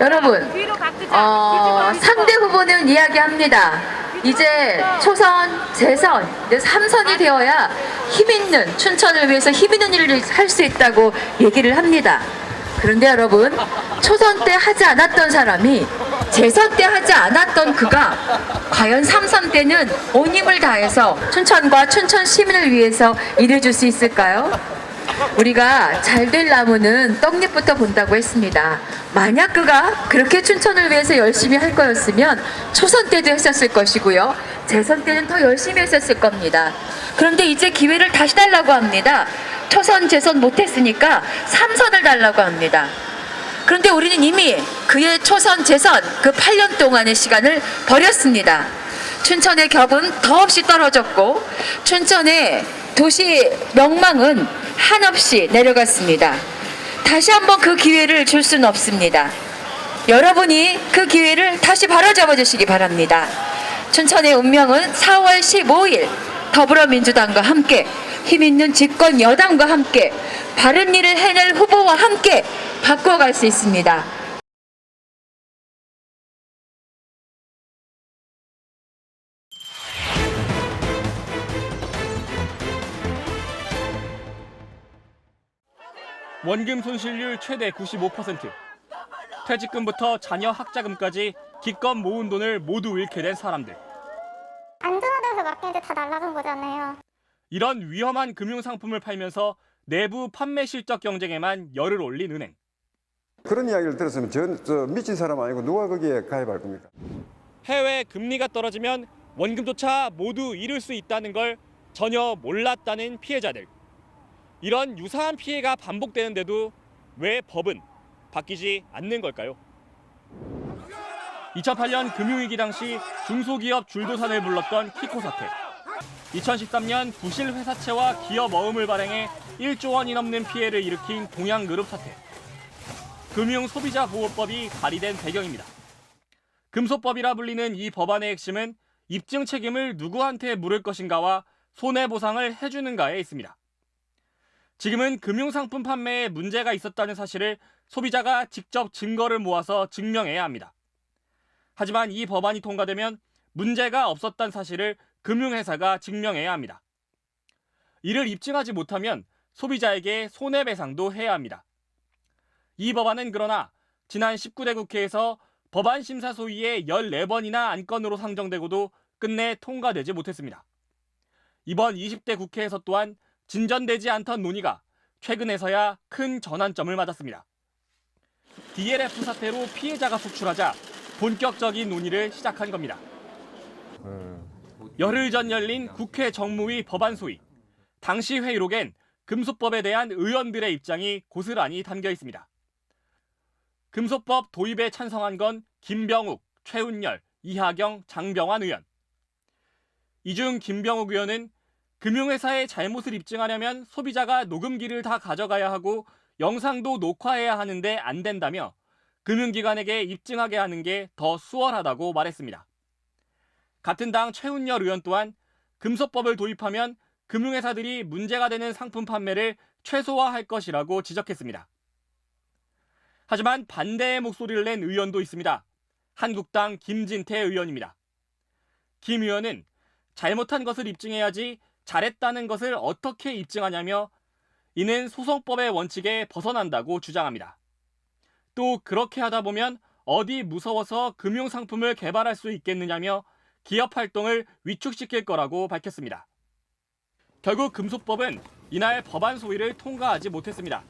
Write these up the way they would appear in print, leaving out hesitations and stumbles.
여러분, 상대 후보는 이야기합니다. 이제 초선, 재선, 이제 3선이 되어야 힘있는, 춘천을 위해서 힘있는 일을 할 수 있다고 얘기를 합니다. 그런데 여러분, 초선 때 하지 않았던 사람이 재선 때 하지 않았던 그가 과연 3선 때는 온 힘을 다해서 춘천과 춘천 시민을 위해서 일해줄 수 있을까요? 우리가 잘 될 나무는 떡잎부터 본다고 했습니다. 만약 그가 그렇게 춘천을 위해서 열심히 할 거였으면 초선 때도 했었을 것이고요. 재선 때는 더 열심히 했었을 겁니다. 그런데 이제 기회를 다시 달라고 합니다. 초선, 재선 못했으니까 3선을 달라고 합니다. 그런데 우리는 이미 그의 초선, 재선 그 8년 동안의 시간을 버렸습니다. 춘천의 격은 더없이 떨어졌고 춘천의 도시 명망은 한없이 내려갔습니다. 다시 한번 그 기회를 줄 수는 없습니다. 여러분이 그 기회를 다시 바로잡아 주시기 바랍니다. 춘천의 운명은 4월 15일 더불어민주당과 함께 힘있는 집권 여당과 함께 바른 일을 해낼 후보와 함께 바꿔갈 수 있습니다. 원금 손실률 최대 95%. 퇴직금부터 자녀 학자금까지 기껏 모은 돈을 모두 잃게 된 사람들. 안전하다고 맡기는데 다 날아간 거잖아요. 이런 위험한 금융상품을 팔면서 내부 판매 실적 경쟁에만 열을 올린 은행. 그런 이야기를 들었으면 저 미친 사람 아니고 누가 거기에 가입할 겁니까? 해외 금리가 떨어지면 원금조차 모두 잃을 수 있다는 걸 전혀 몰랐다는 피해자들. 이런 유사한 피해가 반복되는데도 왜 법은 바뀌지 않는 걸까요? 2008년 금융위기 당시 중소기업 줄도산을 불렀던 키코 사태. 2013년 부실 회사채와 기업 어음을 발행해 1조 원이 넘는 피해를 일으킨 동양그룹 사태. 금융소비자보호법이 발의된 배경입니다. 금소법이라 불리는 이 법안의 핵심은 입증 책임을 누구한테 물을 것인가와 손해보상을 해주는가에 있습니다. 지금은 금융상품 판매에 문제가 있었다는 사실을 소비자가 직접 증거를 모아서 증명해야 합니다. 하지만 이 법안이 통과되면 문제가 없었다는 사실을 금융회사가 증명해야 합니다. 이를 입증하지 못하면 소비자에게 손해배상도 해야 합니다. 이 법안은 그러나 지난 19대 국회에서 법안 심사 소위에 14번이나 안건으로 상정되고도 끝내 통과되지 못했습니다. 이번 20대 국회에서 또한 진전되지 않던 논의가 최근에서야 큰 전환점을 맞았습니다. DLF 사태로 피해자가 속출하자 본격적인 논의를 시작한 겁니다. 열흘 전 열린 국회 정무위 법안 소위. 당시 회의록엔 금소법에 대한 의원들의 입장이 고스란히 담겨 있습니다. 금소법 도입에 찬성한 건 김병욱, 최운열, 이하경, 장병완 의원. 이 중 김병욱 의원은 금융회사의 잘못을 입증하려면 소비자가 녹음기를 다 가져가야 하고 영상도 녹화해야 하는데 안 된다며 금융기관에게 입증하게 하는 게 더 수월하다고 말했습니다. 같은 당 최운열 의원 또한 금소법을 도입하면 금융회사들이 문제가 되는 상품 판매를 최소화할 것이라고 지적했습니다. 하지만 반대의 목소리를 낸 의원도 있습니다. 한국당 김진태 의원입니다. 김 의원은 잘못한 것을 입증해야지 잘했다는 것을 어떻게 입증하냐며 이는 소송법의 원칙에 벗어난다고 주장합니다. 또 그렇게 하다 보면 어디 무서워서 금융상품을 개발할 수 있겠느냐며 기업 활동을 위축시킬 거라고 밝혔습니다. 결국 금소법은 이날 법안 소위를 통과하지 못했습니다.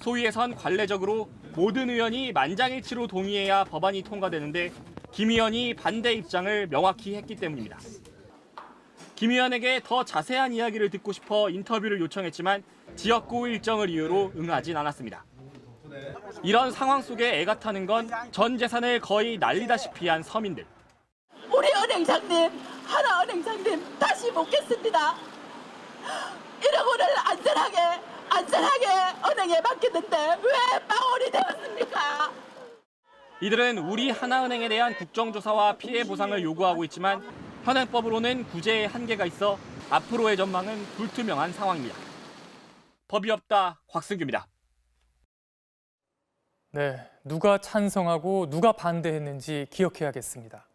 소위에선 관례적으로 모든 의원이 만장일치로 동의해야 법안이 통과되는데 김 의원이 반대 입장을 명확히 했기 때문입니다. 김 의원에게 더 자세한 이야기를 듣고 싶어 인터뷰를 요청했지만 지역구 일정을 이유로 응하진 않았습니다. 이런 상황 속에 애가 타는 건 전 재산을 거의 날리다시피 한 서민들. 우리 은행장님, 하나은행장님 다시 묻겠습니다. 1억 원을 안전하게 은행에 맡겼는데 왜 방울이 되었습니까? 이들은 우리 하나은행에 대한 국정조사와 피해 보상을 요구하고 있지만 현행법으로는 구제에 한계가 있어 앞으로의 전망은 불투명한 상황입니다. 법이 없다 곽승규입니다. 네, 누가 찬성하고 누가 반대했는지 기억해야겠습니다.